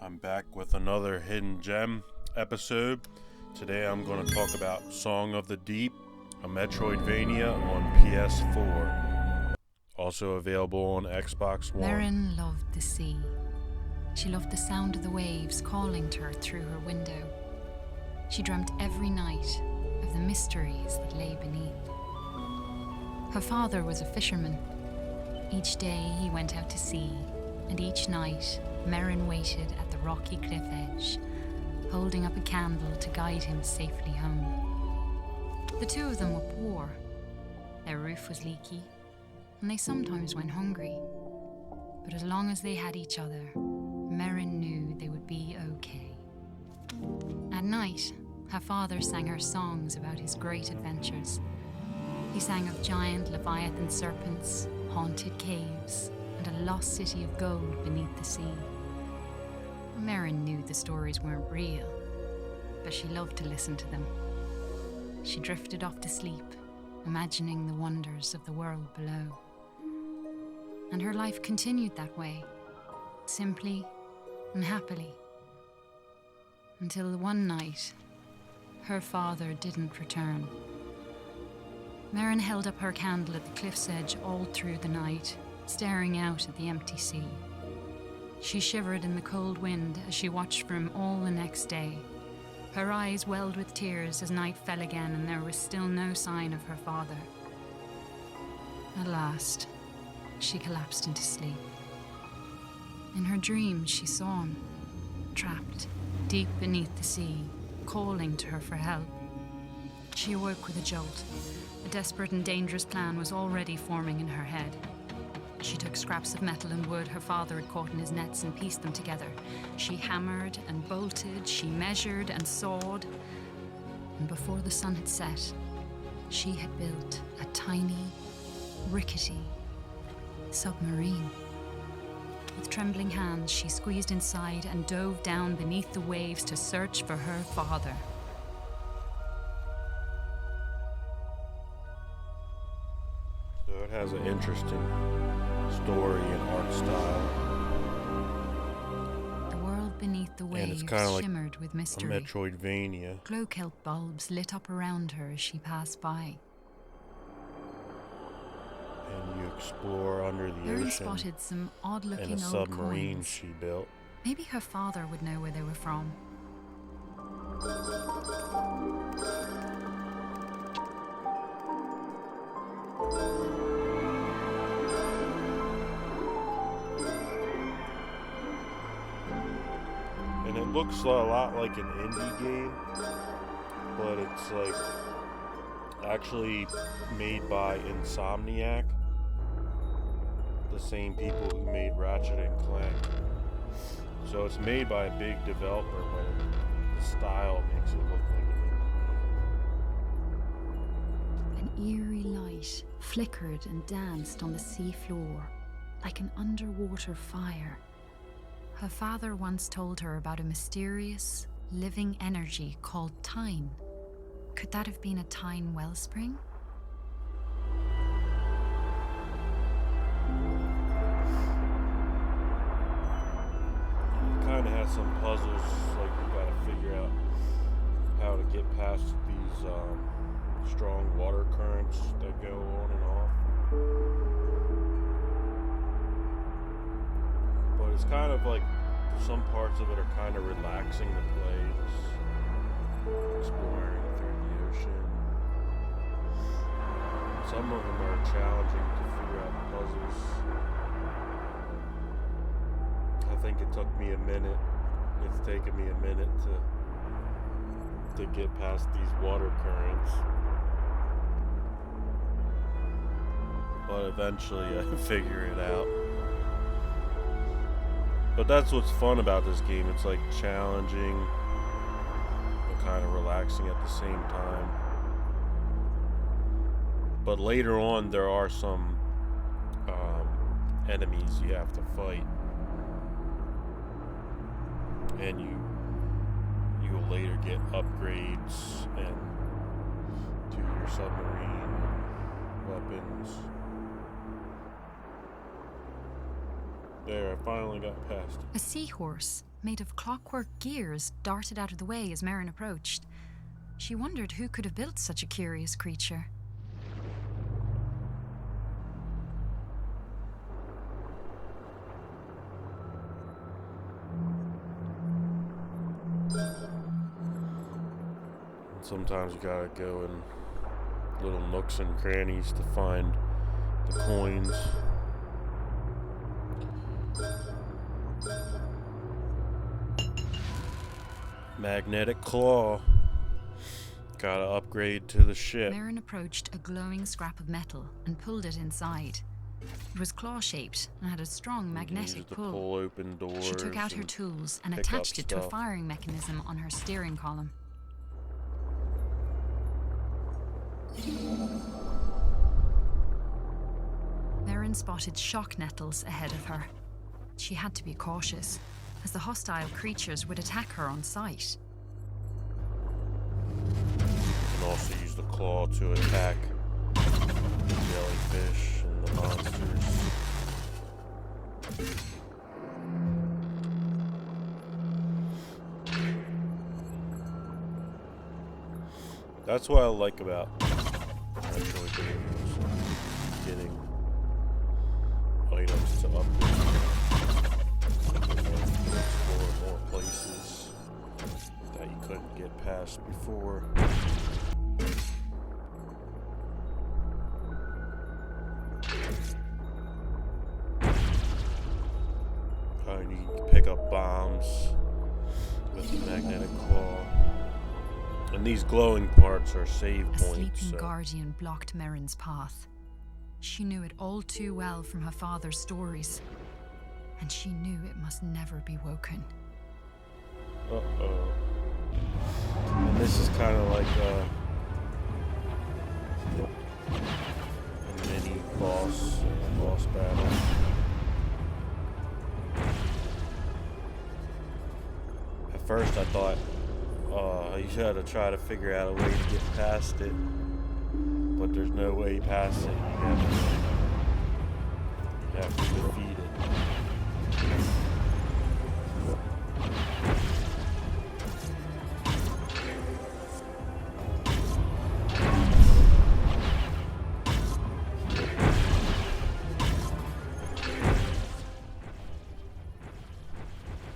I'm back with another Hidden Gem episode. Today I'm going to talk about Song of the Deep, a Metroidvania on PS4. Also available on Xbox One. Merrin loved the sea. She loved the sound of the waves calling to her through her window. She dreamt every night of the mysteries that lay beneath. Her father was a fisherman. Each day he went out to sea, and each night Merrin waited at the rocky cliff edge, holding up a candle to guide him safely home. The two of them were poor. Their roof was leaky, and they sometimes went hungry. But as long as they had each other, Merrin knew they would be okay. At night, her father sang her songs about his great adventures. He sang of giant leviathan serpents, haunted caves, and a lost city of gold beneath the sea. Merrin knew the stories weren't real, but she loved to listen to them. She drifted off to sleep, imagining the wonders of the world below. And her life continued that way, simply and happily. Until one night, her father didn't return. Merrin held up her candle at the cliff's edge all through the night, staring out at the empty sea. She shivered in the cold wind as she watched for him all the next day. Her eyes welled with tears as night fell again and there was still no sign of her father. At last, she collapsed into sleep. In her dreams, she saw him, trapped deep beneath the sea, calling to her for help. She awoke with a jolt. A desperate and dangerous plan was already forming in her head. She took scraps of metal and wood her father had caught in his nets and pieced them together. She hammered and bolted, she measured and sawed. And before the sun had set, she had built a tiny, rickety submarine. With trembling hands, she squeezed inside and dove down beneath the waves to search for her father. So it has an interesting story and art style. The world beneath the waves shimmered with mystery. A Metroidvania. Glow kelp bulbs lit up around her as she passed by. And you explore under the Merrin ocean spotted some odd-looking in a old submarine coins. she built. Maybe her father would know where they were from. And it looks a lot like an indie game, but it's like actually made by Insomniac, the same people who made Ratchet and Clank. So it's made by a big developer, but the style makes it look like an indie game. An eerie light flickered and danced on the sea floor like an underwater fire. Her father once told her about a mysterious, living energy called Tyne. Could that have been a Tyne wellspring? It kind of has some puzzles, like you gotta figure out how to get past these strong water currents that go on and off. But it's kind of like, some parts of it are kind of relaxing to play, just exploring through the ocean. Some of them are challenging to figure out the puzzles. I think it took me a minute. It's taken me a minute to get past these water currents. But eventually I figure it out. But that's what's fun about this game. It's like challenging but kind of relaxing at the same time. But later on there are some enemies you have to fight. And you will later get upgrades and to your submarine and weapons. There, I finally got past it. A seahorse made of clockwork gears, darted out of the way as Merrin approached. She wondered who could have built such a curious creature. Sometimes you gotta go in little nooks and crannies to find the coins. Magnetic claw. Gotta upgrade to the ship. Merrin approached a glowing scrap of metal and pulled it inside. It was claw-shaped and had a strong magnetic pull. Pull open doors. She took out her tools and attached it to a firing mechanism on her steering column. Merrin spotted shock nettles ahead of her. She had to be cautious, as the hostile creatures would attack her on sight. You can also use the claw to attack the jellyfish and the monsters. That's what I like about Metroidvania, getting items to upgrade. Explore more places that you couldn't get past before. You can pick up bombs with the magnetic claw. And these glowing parts are save points. A sleeping guardian blocked Merrin's path. She knew it all too well from her father's stories. And she knew it must never be woken. Uh-oh. And this is kind of like a mini boss battle. At first I thought you had to try to figure out a way to get past it, but there's no way past it. You have to defeat it.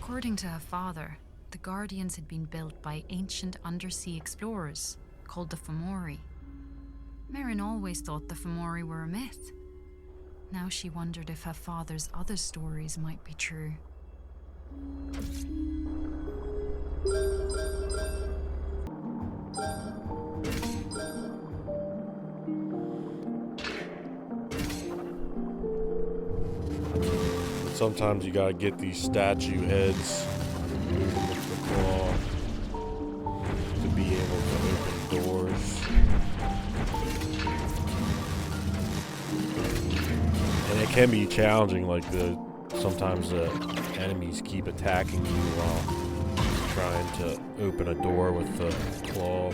According to her father, the Guardians had been built by ancient undersea explorers called the Fomori. Merrin always thought the Fomori were a myth. Now she wondered if her father's other stories might be true. Sometimes you gotta get these statue heads with the claw to be able to open doors. And it can be challenging, like sometimes the enemies keep attacking you while trying to open a door with the claw.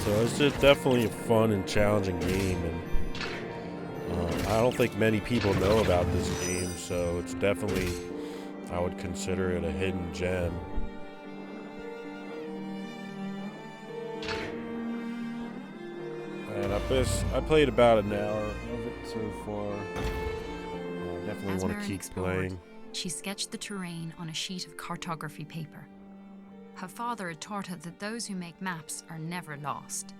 So it's just definitely a fun and challenging game, and I don't think many people know about this game, so it's definitely, I would consider it a hidden gem. And I played about an hour of it so far. I definitely want to keep playing. She sketched the terrain on a sheet of cartography paper. Her father had taught her that those who make maps are never lost.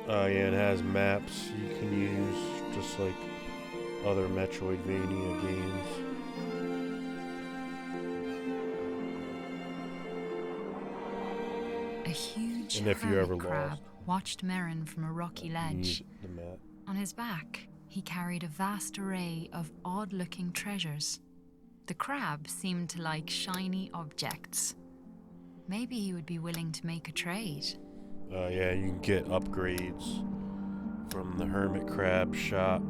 Yeah, it has maps you can use, just like other Metroidvania games. A huge and if you ever crab watched Merrin from a rocky ledge. The map. On his back, he carried a vast array of odd-looking treasures. The crab seemed to like shiny objects. Maybe he would be willing to make a trade. Yeah, you can get upgrades from the hermit crab shop.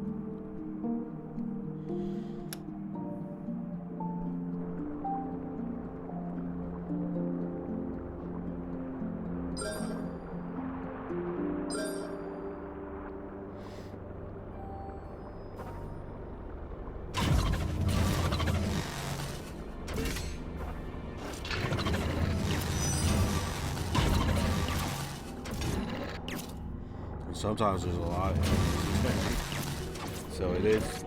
sometimes there's a lot of enemies. So it is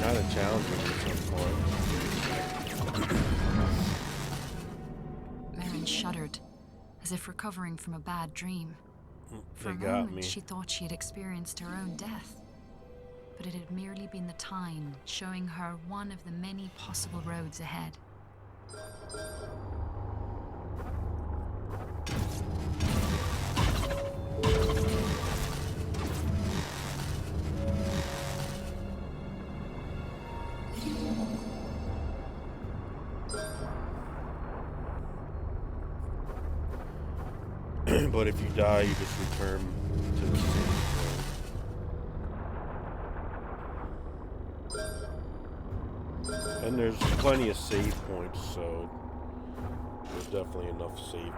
kind of challenging at some point. Merrin shuddered, as if recovering from a bad dream. For a They got moment, me. she thought she had experienced her own death. But it had merely been the time showing her one of the many possible roads ahead. But if you die, you just return to the same point. And there's plenty of save points, so there's definitely enough save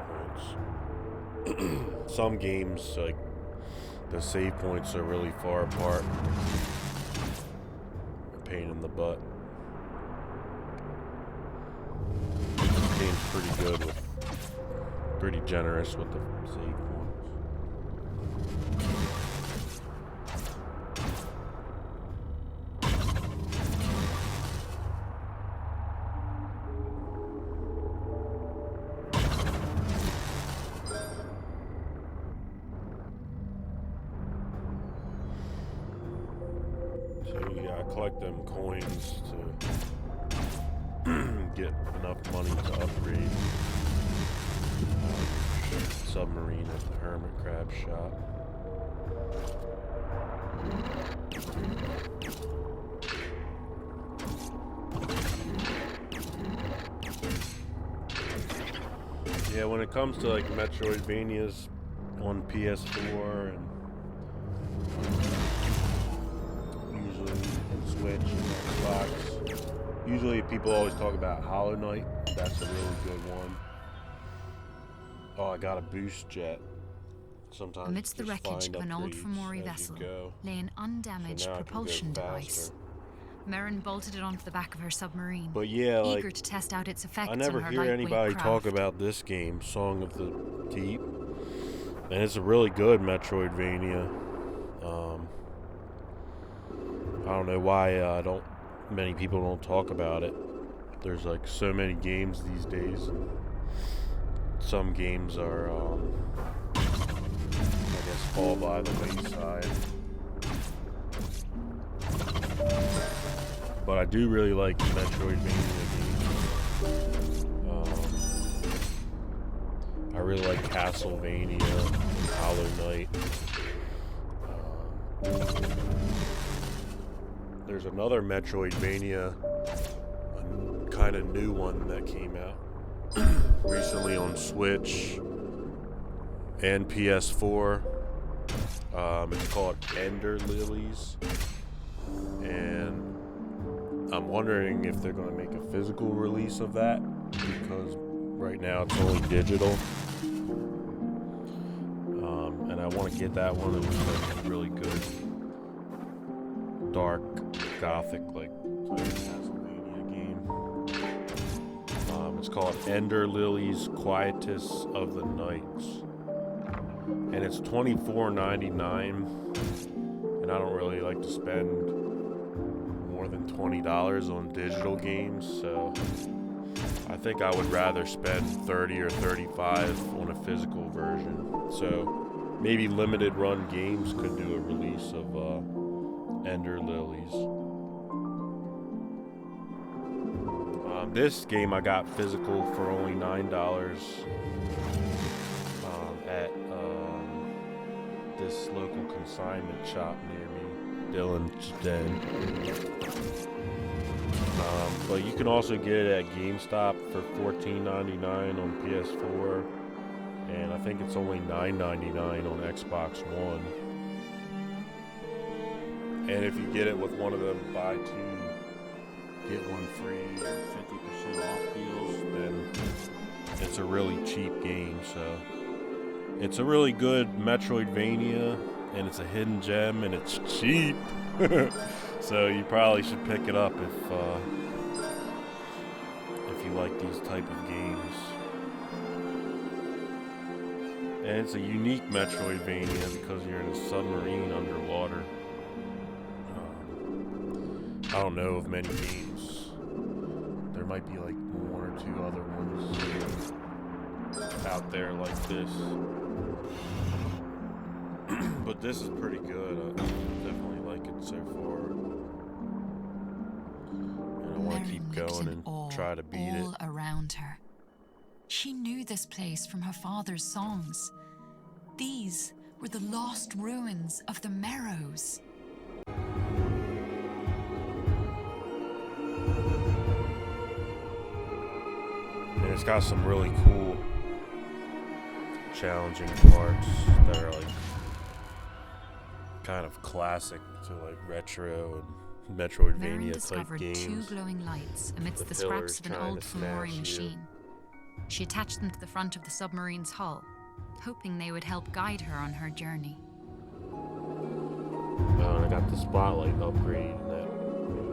points. Some games, like, the save points are really far apart. A pain in the butt. This game's pretty good with pretty generous with the save points. So you gotta collect them coins to get enough money to upgrade Submarine at the Hermit Crab shop. Yeah, when it comes to like Metroidvanias on PS4 and usually on Switch and Xbox, usually people always talk about Hollow Knight. That's a really good one. Oh, I got a boost jet. Sometimes Amidst the just wreckage find of an old upgrades Fomori as you vessel go. lay an undamaged So now I can go propulsion device. faster. Merrin bolted it onto the back of her submarine, But yeah, like, eager to test out its effects I never on her hear lightweight anybody craft. talk about this game, Song of the Deep, and it's a really good Metroidvania. I don't know why many people don't talk about it. There's like so many games these days, and some games are, I guess, fall by the wayside. But I do really like Metroidvania games. I really like Castlevania, Hollow Knight. There's another Metroidvania, a kind of new one that came out recently on Switch and PS4. It's called Ender Lilies, and I'm wondering if they're going to make a physical release of that, because right now it's only digital. And I want to get that one. It looks like a really good, dark, gothic, like, type of Castlevania game. It's called Ender Lilies, Quietus of the Nights. And it's $24.99. And I don't really like to spend more than $20 on digital games, so I think I would rather spend $30 or $35 on a physical version. So maybe Limited Run Games could do a release of Ender Lilies. This game I got physical for only $9 at this local consignment shop near me, Dylan's Den. But you can also get it at GameStop for $14.99 on PS4, and I think it's only $9.99 on Xbox One. And if you get it with one of them buy two, get one free or 50% off deals, then it's a really cheap game. So it's a really good Metroidvania, and it's a hidden gem, and it's cheap. So you probably should pick it up if you like these type of games. And it's a unique Metroidvania because you're in a submarine underwater. I don't know of many games. There might be like one or two other ones out there like this. But this is pretty good. I definitely like it so far. And I want to keep going and try to beat it. All around her. She knew this place from her father's songs. These were the lost ruins of the Merrows. And it's got some really cool, challenging parts that are like kind of classic to like retro and Merrin Metroidvania type discovered games. two glowing lights amidst the pillars scraps of an trying old to Submarine smash you. machine. She attached them to the front of the submarine's hull, hoping they would help guide her on her journey. Oh, and I got the spotlight upgrade, and that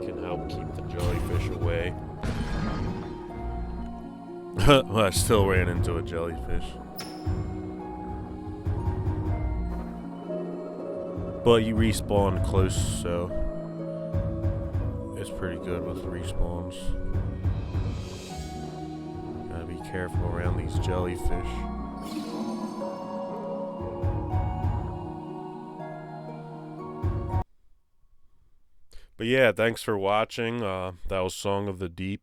can help keep the jellyfish away. Well, I still ran into a jellyfish. But you respawn close, so it's pretty good with respawns. Gotta be careful around these jellyfish. But yeah, thanks for watching. That was Song of the Deep.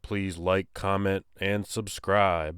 Please like, comment, and subscribe.